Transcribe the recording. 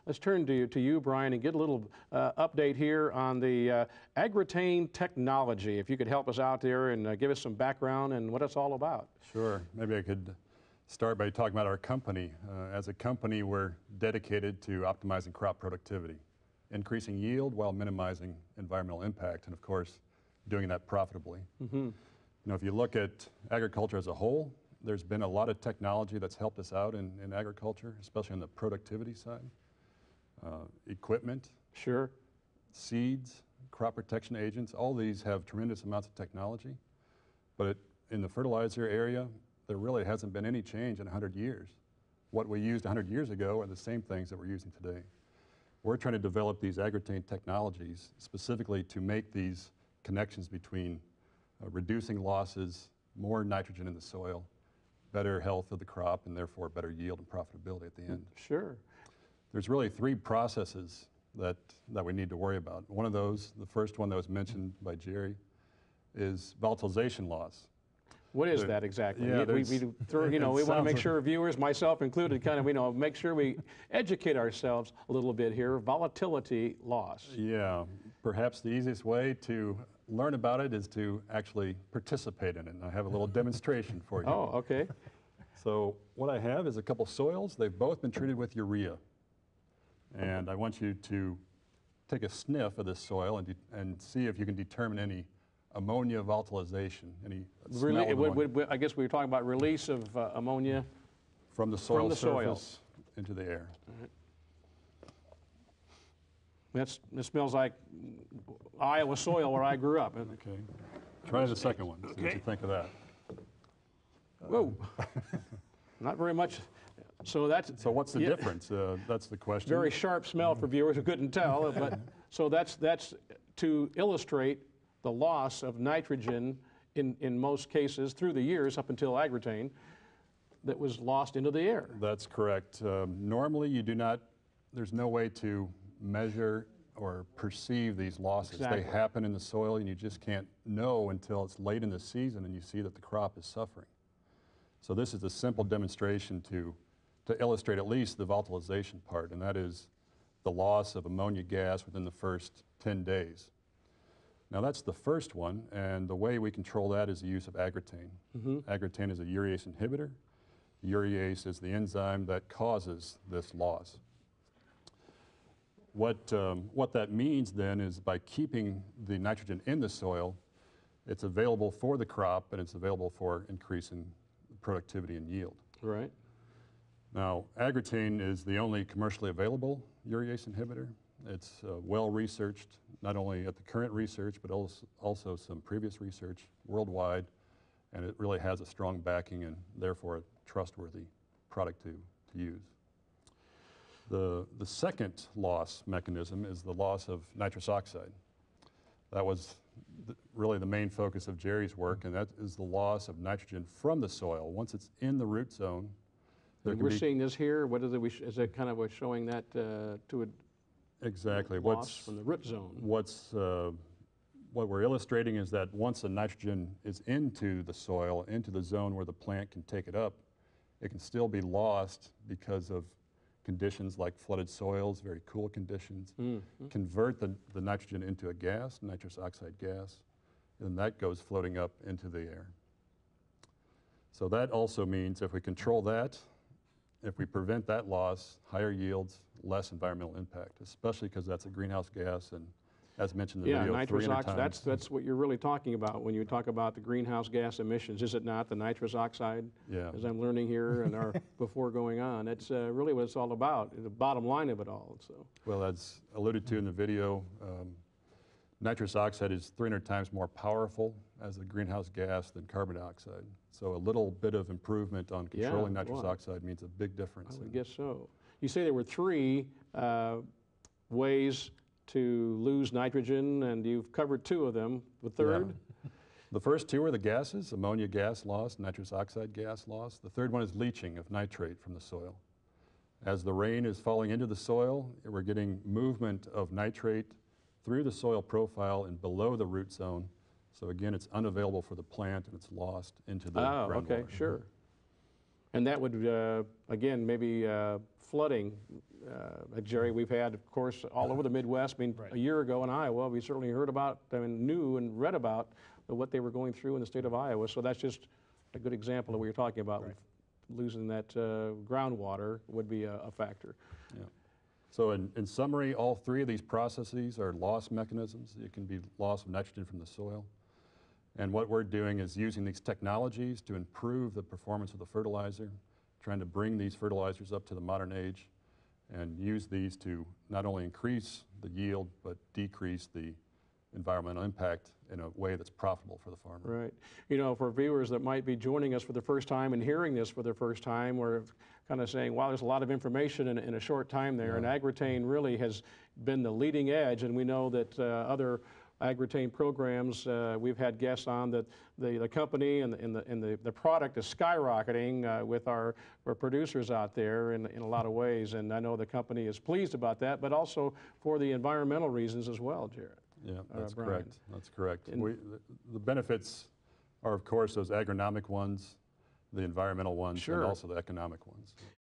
Let's turn to you, Brian, and get a little update here on the AGROTAIN technology. If you could help us out there and give us some background and what it's all about. Sure. Maybe I could start by talking about our company. As a company, we're dedicated to optimizing crop productivity, increasing yield while minimizing environmental impact, and of course, doing that profitably. You know, if you look at agriculture as a whole, there's been a lot of technology that's helped us out in agriculture, especially on the productivity side. Equipment, sure, seeds, crop protection agents, all these have tremendous amounts of technology. But in the fertilizer area, there really hasn't been any change in 100 years. What we used 100 years ago are the same things that we're using today. We're trying to develop these AGROTAIN technologies specifically to make these connections between reducing losses, more nitrogen in the soil, better health of the crop, and therefore better yield and profitability at the end. Sure. There's really three processes that we need to worry about. One of those, the first one that was mentioned by Jerry, is volatilization loss. What is that exactly? Yeah, we want to make sure viewers, myself included, kind of, make sure we educate ourselves a little bit here. Volatility loss. Yeah, perhaps the easiest way to learn about it is to actually participate in it. And I have a little demonstration for you. Oh, okay. So what I have is a couple soils. They've both been treated with urea. And I want you to take a sniff of this soil and see if you can determine any ammonia volatilization, any smell of ammonia. I guess we were talking about release of ammonia from the soil surface into the air. It smells like Iowa soil where I grew up. Okay. Try the second one. See what you think of that. Whoa. Not very much. So what's the difference? That's the question. Very sharp smell for viewers who couldn't tell. But so that's to illustrate the loss of nitrogen in most cases through the years up until AGROTAIN that was lost into the air. That's correct. Normally there's no way to measure or perceive these losses. Exactly. They happen in the soil and you just can't know until it's late in the season and you see that the crop is suffering. So this is a simple demonstration to illustrate at least the volatilization part, and that is the loss of ammonia gas within the first 10 days. Now that's the first one, and the way we control that is the use of AGROTAIN. AGROTAIN is a urease inhibitor. Urease is the enzyme that causes this loss. What that means then is by keeping the nitrogen in the soil, it's available for the crop and it's available for increasing productivity and yield. Right. Now, AGROTAIN is the only commercially available urease inhibitor. It's well researched, not only at the current research, but also some previous research worldwide, and it really has a strong backing and therefore a trustworthy product to use. The second loss mechanism is the loss of nitrous oxide. That was really the main focus of Jerry's work, and that is the loss of nitrogen from the soil. Once it's in the root zone, we're seeing this here. What is it kind of showing that to a exactly loss from the root zone? What we're illustrating is that once the nitrogen is into the soil, into the zone where the plant can take it up, it can still be lost because of conditions like flooded soils, very cool conditions, convert the nitrogen into a gas, nitrous oxide gas, and that goes floating up into the air. So that also means if we control that, if we prevent that loss, higher yields, less environmental impact, especially because that's a greenhouse gas, and as mentioned in the video, nitrous oxide, that's what you're really talking about when you talk about the greenhouse gas emissions, is it not, the nitrous oxide? Yeah. As I'm learning here and before going on, that's really what it's all about, the bottom line of it all. So. Well, as alluded to in the video, nitrous oxide is 300 times more powerful as a greenhouse gas than carbon dioxide. So a little bit of improvement on controlling nitrous oxide means a big difference. I would guess so. You say there were three ways to lose nitrogen, and you've covered two of them. The third? Yeah. The first two are the gases, ammonia gas loss, nitrous oxide gas loss. The third one is leaching of nitrate from the soil. As the rain is falling into the soil, we're getting movement of nitrate through the soil profile and below the root zone. So again, it's unavailable for the plant and it's lost into the groundwater. Okay, sure. And that would, again, maybe flooding. Jerry, we've had, of course, all over the Midwest. I mean, Right. a year ago in Iowa, we certainly heard about, I mean, knew and read about what they were going through in the state of Iowa. So that's just a good example of what you're talking about. Right. Losing that groundwater would be a factor. Yeah. So in summary, all three of these processes are loss mechanisms. It can be loss of nitrogen from the soil. And what we're doing is using these technologies to improve the performance of the fertilizer, trying to bring these fertilizers up to the modern age and use these to not only increase the yield, but decrease the environmental impact in a way that's profitable for the farmer. Right. You know, for viewers that might be joining us for the first time and hearing this for the first time, we're kind of saying, wow, there's a lot of information in a short time there. Yeah. And AGROTAIN really has been the leading edge. And we know that other AGROTAIN programs, we've had guests on that the company and the product is skyrocketing with our producers out there in a lot of ways. And I know the company is pleased about that, but also for the environmental reasons as well, Jared. Yeah, that's Brian. correct. That's correct. And The benefits are, of course, those agronomic ones, the environmental ones, Sure. and also the economic ones.